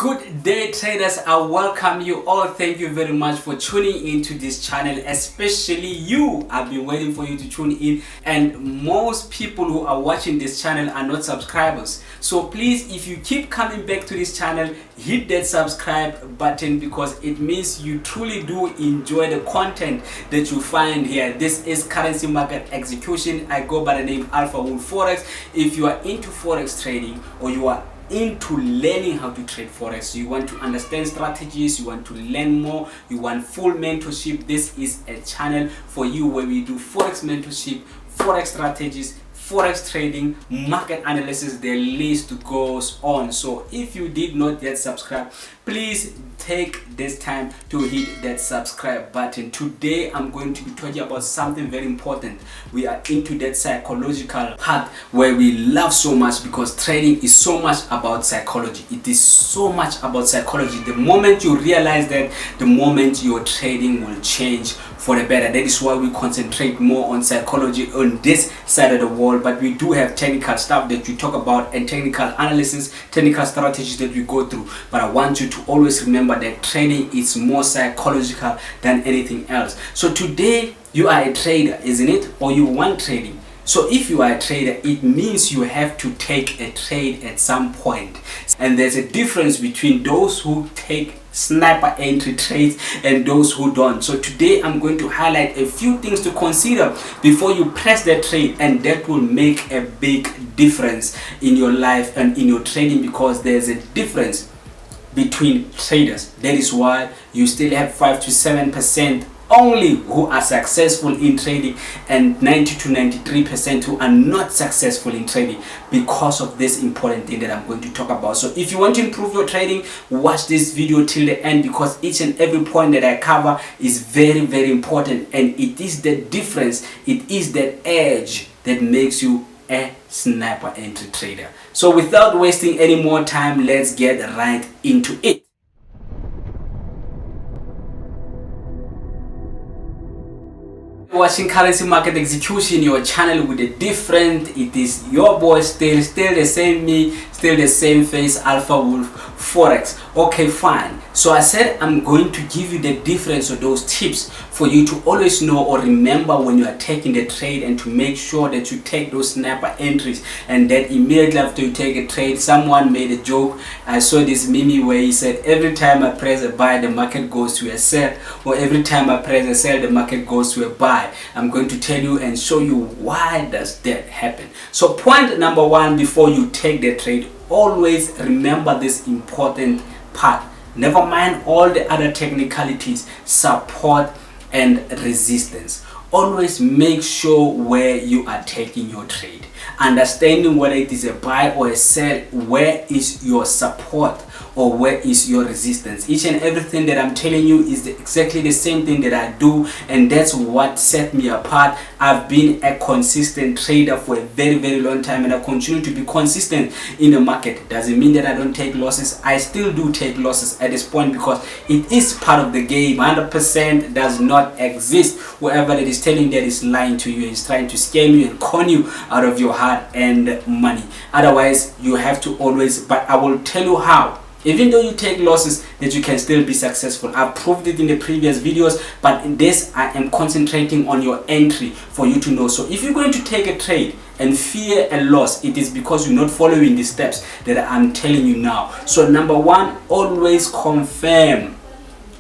Good day, traders. I welcome you all. Thank you very much for tuning into this channel, especially you. I've been waiting for you to tune in, and most people who are watching this channel are not subscribers. So please, if you keep coming back to this channel, hit that subscribe button because it means you truly do enjoy the content that you find here. This is currency market execution. I go by the name Alpha Wolf Forex. If you are into Forex trading or you are into learning how to trade Forex, you want to understand strategies, you want to learn more, you want full mentorship, this is a channel for you where we do Forex mentorship, Forex strategies, Forex trading, market analysis. The list goes on. So if you did not yet subscribe, please take this time to hit that subscribe button. Today I'm going to be talking about something very important. We are into that psychological part where we love so much, because trading is so much about psychology. It is so much about psychology. The moment you realize that, the moment your trading will change for the better. That is why we concentrate more on psychology on this side of the world, but we do have technical stuff that we talk about and technical analysis, technical strategies that we go through. But I want you to always remember that trading is more psychological than anything else. So today you are a trader, isn't it? Or you want trading. So if you are a trader, it means you have to take a trade at some point. And there's a difference between those who take sniper entry trades and those who don't. So today I'm going to highlight a few things to consider before you press that trade, and that will make a big difference in your life and in your trading, because there's a difference between traders. That is why you still have 5 to 7% only who are successful in trading, and 90 to 93% who are not successful in trading, because of this important thing that I'm going to talk about. So if you want to improve your trading, watch this video till the end, because each and every point that I cover is very, very important, and it is the difference, it is that edge that makes you a sniper entry trader. So without wasting any more time, let's get right into it. Watching currency market execution, your channel with a different, it is your boy, still the same me, still the same face, Alpha Wolf Forex. Okay, fine. So I said I'm going to give you the difference of those tips for you to always know or remember when you are taking the trade, and to make sure that you take those sniper entries, and that immediately after you take a trade. Someone made a joke. I saw this meme where he said, every time I press a buy, the market goes to a sell, or every time I press a sell, the market goes to a buy. I'm going to tell you and show you why does that happen. So point number one, before you take the trade, always remember this important part. Never mind all the other technicalities, support and resistance. Always make sure where you are taking your trade. Understanding whether it is a buy or a sell, where is your support or where is your resistance. Each and everything that I'm telling you is exactly the same thing that I do, and that's what set me apart. I've been a consistent trader for a very, very long time, and I continue to be consistent in the market. Doesn't mean that I don't take losses. I still do take losses at this point, because it is part of the game. 100% does not exist. Whoever that is telling that is lying to you, is trying to scam you and con you out of your hard-earned money. Otherwise, you have to always, but I will tell you how. Even though you take losses, that you can still be successful. I've proved it in the previous videos, but in this I am concentrating on your entry for you to know. So if you're going to take a trade and fear a loss, it is because you're not following the steps that I'm telling you now. So number one, always confirm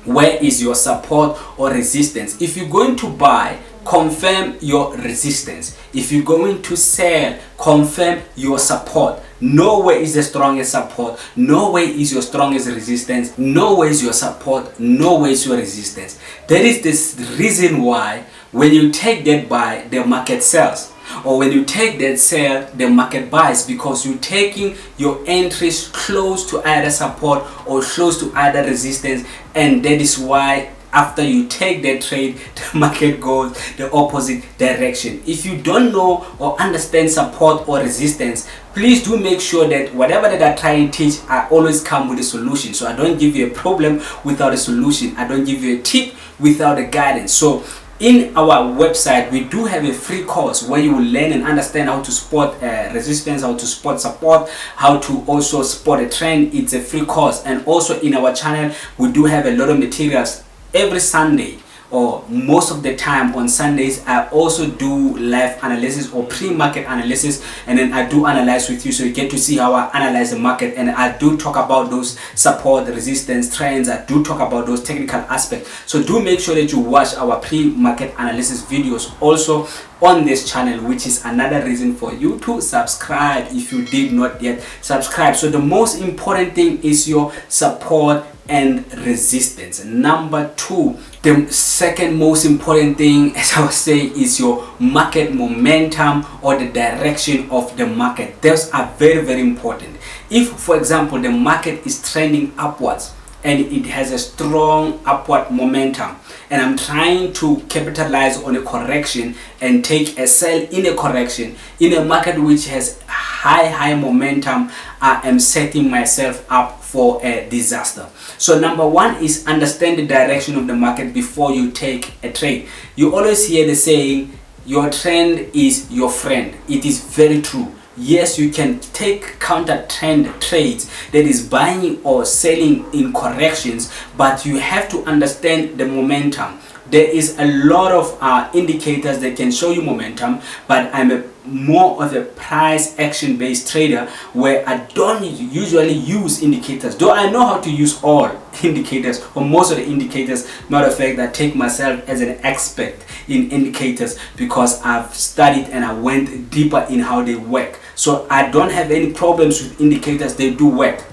where is your support or resistance. If you're going to buy, confirm your resistance. If you're going to sell, confirm your support. Know where is the strongest support, know where is your strongest resistance, know where is your support, know where is your resistance. That is this reason why when you take that buy, the market sells, or when you take that sell, the market buys, because you're taking your entries close to either support or close to either resistance. And that is why after you take that trade, the market goes the opposite direction. If you don't know or understand support or resistance, please do make sure that whatever that I try and teach, I always come with a solution. So I don't give you a problem without a solution. I don't give you a tip without a guidance. So in our website, we do have a free course where you will learn and understand how to spot resistance, how to spot support, how to also spot a trend. It's a free course. And also in our channel, we do have a lot of materials every Sunday, or most of the time on Sundays. I also do live analysis or pre-market analysis, and then I do analyze with you, so you get to see how I analyze the market, and I do talk about those support, resistance, trends. I do talk about those technical aspects. So do make sure that you watch our pre-market analysis videos also on this channel, which is another reason for you to subscribe if you did not yet subscribe. So the most important thing is your support and resistance. Number two, the second most important thing, as I was saying, is your market momentum or the direction of the market. Those are very, very important. If, for example, the market is trending upwards and it has a strong upward momentum, and I'm trying to capitalize on a correction and take a sell in a correction in a market which has high momentum, I am setting myself up for a disaster. So number one is understand the direction of the market before you take a trade. You always hear the saying, your trend is your friend. It is very true. Yes, you can take counter trend trades, that is buying or selling in corrections, but you have to understand the momentum. There is a lot of indicators that can show you momentum, but I'm more of a price action based trader where I don't usually use indicators, though I know how to use all indicators or most of the indicators. Matter of fact, I take myself as an expert in indicators because I've studied and I went deeper in how they work. So I don't have any problems with indicators, they do work.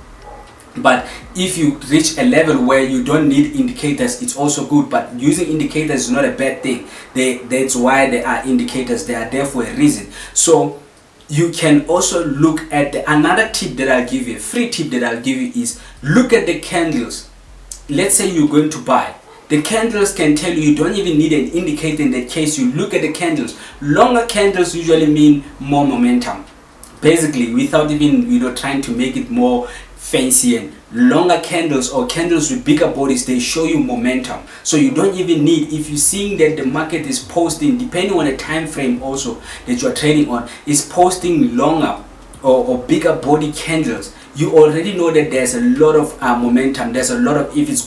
But if you reach a level where you don't need indicators, it's also good. But using indicators is not a bad thing. That's why there are indicators. They are there for a reason. So you can also look at another tip that I'll give you, a free tip that I'll give you, is look at the candles. Let's say you're going to buy. The candles can tell you, you don't even need an indicator in that case. You look at the candles. Longer candles usually mean more momentum. Basically, without even trying to make it more fancy, and longer candles or candles with bigger bodies, they show you momentum. So you don't even need, if you're seeing that the market is posting, depending on the time frame also that you're trading on, is posting longer or bigger body candles, you already know that there's a lot of momentum. There's a lot of, if it's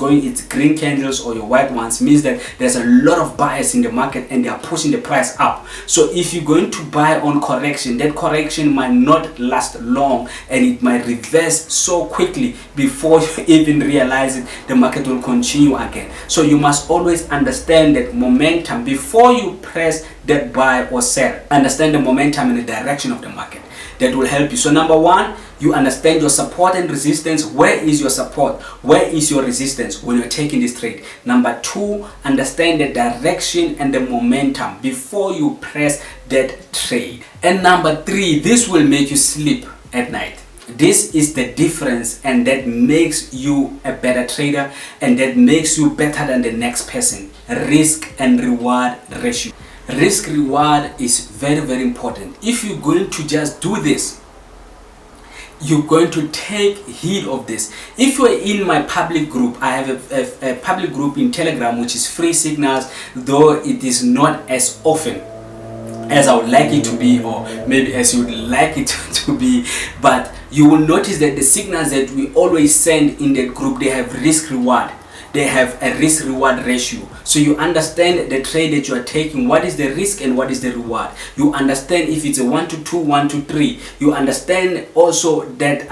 green candles or your white ones, means that there's a lot of buyers in the market and they are pushing the price up. So if you're going to buy on correction, that correction might not last long and it might reverse so quickly before you even realize it, the market will continue again. So you must always understand that momentum before you press that buy or sell. Understand the momentum and the direction of the market. That will help you. So number one, you understand your support and resistance. Where is your support? Where is your resistance when you're taking this trade? Number two, understand the direction and the momentum before you press that trade. And number three, this will make you sleep at night. This is the difference, and that makes you a better trader, and that makes you better than the next person. Risk and reward ratio. Risk reward is very, very important. If you're going to just do this, you're going to take heed of this. If you're in my public group, I have a public group in Telegram which is free signals, though it is not as often as I would like it to be, or maybe as you would like it to be, but you will notice that the signals that we always send in that group, they have risk reward. They have a risk reward ratio. So you understand the trade that you are taking, what is the risk and what is the reward. You understand if it's a 1 to 2, 1 to 3. You understand also that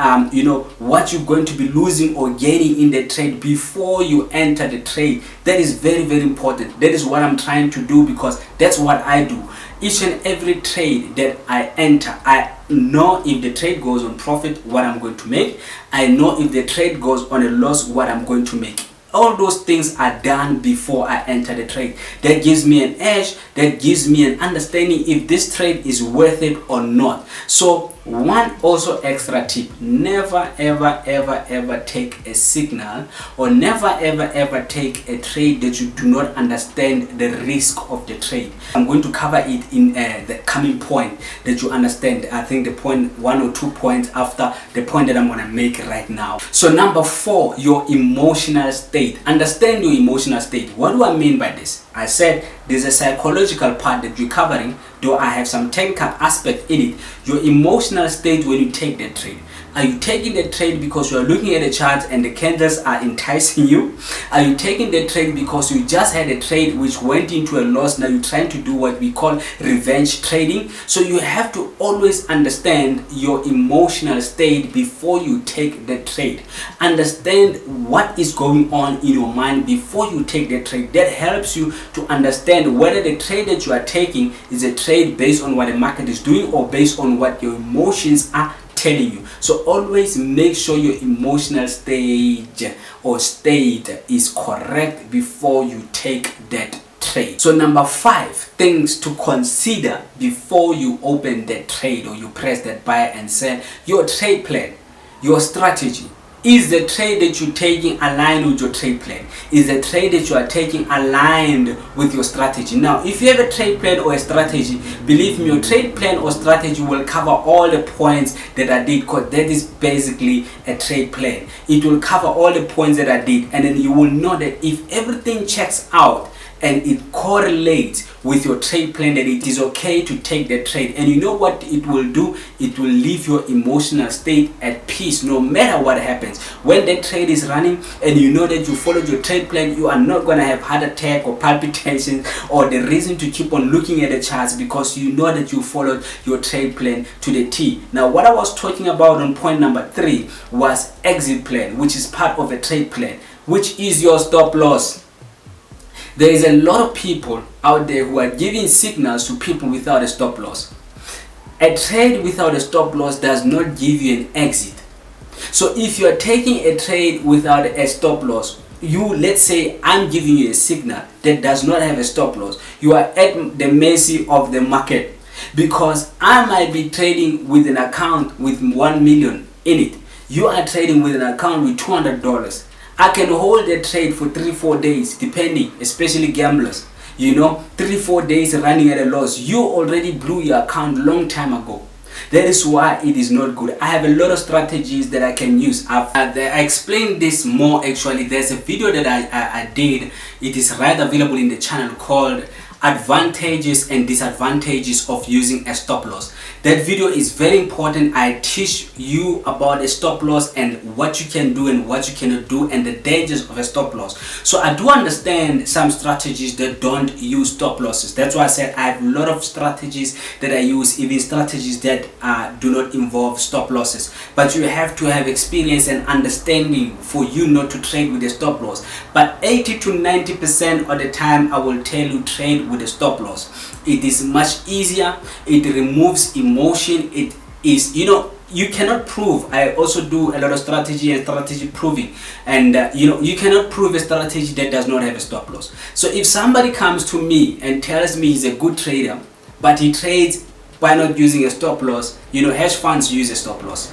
what you're going to be losing or gaining in the trade before you enter the trade. That is very, very important. That is what I'm trying to do, because that's what I do. Each and every trade that I enter, I know if the trade goes on profit, what I'm going to make. I know if the trade goes on a loss, what I'm going to make. All those things are done before I enter the trade. That gives me an edge, that gives me an understanding if this trade is worth it or not. So one also extra tip, never ever take a signal, or never ever take a trade that you do not understand the risk of the trade. I'm going to cover it in the coming point that you understand. I think the point 1 or 2 points after the point that I'm going to make right now. So number 4, your emotional state. Understand your emotional state. What do I mean by this? I said there's a psychological part that you're covering, though I have some technical aspect in it. Your emotional state when you take that trade. Are you taking the trade because you are looking at the chart and the candles are enticing you? Are you taking the trade because you just had a trade which went into a loss? Now you're trying to do what we call revenge trading. So you have to always understand your emotional state before you take the trade. Understand what is going on in your mind before you take the trade. That helps you to understand whether the trade that you are taking is a trade based on what the market is doing or based on what your emotions are telling you. So always make sure your emotional stage or state is correct before you take that trade. So number 5 things to consider before you open that trade or you press that buy and sell. Your trade plan, your strategy. Is the trade that you're taking aligned with your trade plan? Is the trade that you are taking aligned with your strategy? Now, if you have a trade plan or a strategy, believe me, your trade plan or strategy will cover all the points that I did, because that is basically a trade plan. It will cover all the points that I did, and then you will know that if everything checks out and it correlates with your trade plan, that it is okay to take the trade. And you know what it will do? It will leave your emotional state at peace no matter what happens. When that trade is running and you know that you followed your trade plan, you are not going to have heart attack or palpitations or the reason to keep on looking at the charts, because you know that you followed your trade plan to the T. Now, what I was talking about on point number 3 was exit plan, which is part of a trade plan, which is your stop loss. There is a lot of people out there who are giving signals to people without a stop loss. A trade without a stop loss does not give you an exit. So if you are taking a trade without a stop loss, let's say I'm giving you a signal that does not have a stop loss, you are at the mercy of the market, because I might be trading with an account with 1 million in it. You are trading with an account with $200. I can hold a trade for 3-4 days, depending, especially gamblers. 3-4 days running at a loss. You already blew your account long time ago. That is why it is not good. I have a lot of strategies that I can use. I explained this more actually. There's a video that I did. It is right available in the channel called Advantages and Disadvantages of Using a Stop Loss. That video is very important. I teach you about a stop loss and what you can do and what you cannot do and the dangers of a stop loss. So I do understand some strategies that don't use stop losses. That's why I said I have a lot of strategies that I use, even strategies that do not involve stop losses. But you have to have experience and understanding for you not to trade with a stop loss. But 80 to 90% of the time I will tell you trade with a stop loss. It is much easier. It removes emotion. It is, you cannot prove. I also do a lot of strategy and strategy proving, and you cannot prove a strategy that does not have a stop loss. So if somebody comes to me and tells me he's a good trader but he trades by not using a stop loss, hedge funds use a stop loss,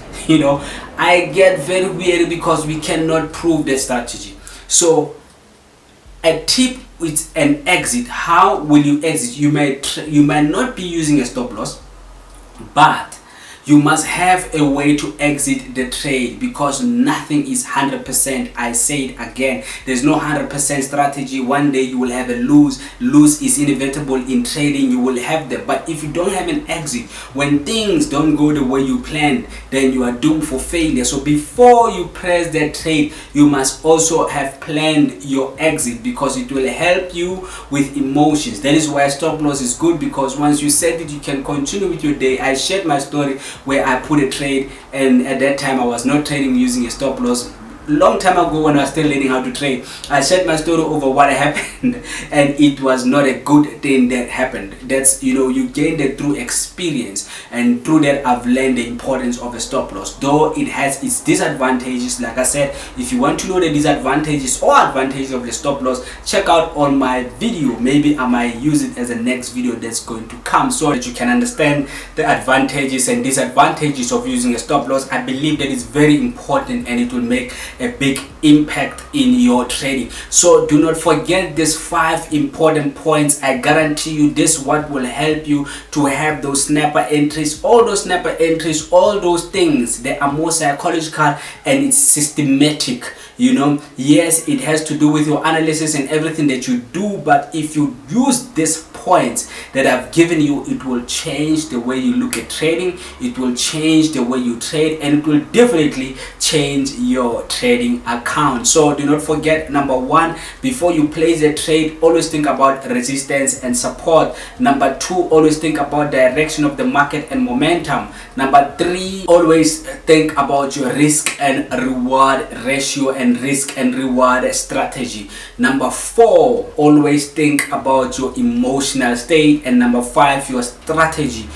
I get very weird because we cannot prove that strategy. So a tip with an exit. How will you exit? You might not be using a stop loss, but you must have a way to exit the trade, because nothing is 100%. I say it again, there's no 100% strategy. One day you will have a lose is inevitable in trading. You will have that. But if you don't have an exit, when things don't go the way you planned, then you are doomed for failure. So before you press that trade, you must also have planned your exit, because it will help you with emotions. That is why stop loss is good, because once you set it, you can continue with your day. I shared my story where I put a trade, and at that time I was not trading using a stop loss. Long time ago, when I was still learning how to trade, I shared my story over what happened, and it was not a good thing that happened. That's, you gained it through experience, and through that I've learned the importance of a stop loss. Though it has its disadvantages, like I said, if you want to know the disadvantages or advantages of the stop loss, check out on my video. Maybe I might use it as a next video that's going to come, so that you can understand the advantages and disadvantages of using a stop loss. I believe that is very important, and it will make a big impact in your trading. So do not forget these 5 important points. I guarantee you this what will help you to have those snapper entries. All those snapper entries, all those things, they are more psychological and it's systematic. You know, yes, it has to do with your analysis and everything that you do, but if you use these points that I've given you, it will change the way you look at trading, it will change the way you trade, and it will definitely change your trading account. So do not forget, number 1, before you place a trade, always think about resistance and support. Number 2, always think about direction of the market and momentum. Number 3, always think about your risk and reward ratio and risk and reward strategy. Number 4, always think about your emotional state. And number 5, your strategy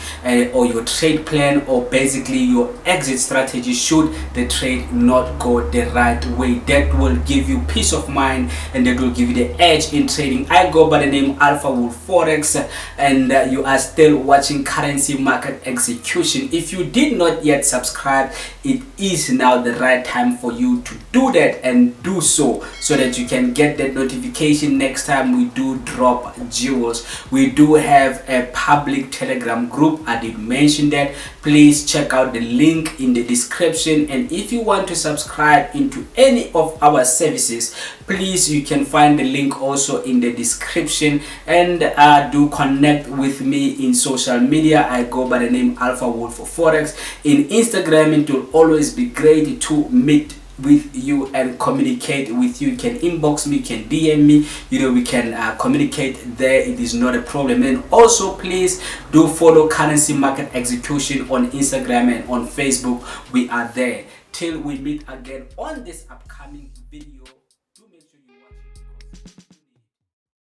or your trade plan, or basically your exit strategy should the trade not go the right way. That will give you peace of mind and that will give you the edge in trading. I go by the name Alpha Wolf Forex, and you are still watching Currency Market Execution. If you did not yet subscribe, it is now the right time for you to do that, and do so that you can get that notification next time we do drop jewels. We do have a public Telegram group, I did mention that. Please check out the link in the description, and if you want to subscribe into any of our services, please, you can find the link also in the description, and do connect with me in social media. I go by the name Alpha Wolf Forex in Instagram. It will always be great to meet with you and communicate with you. You can inbox me, you can DM me, you know, we can communicate there. It is not a problem. And also, please do follow Currency Market Execution on Instagram and on Facebook. We are there. Till we meet again on this upcoming video.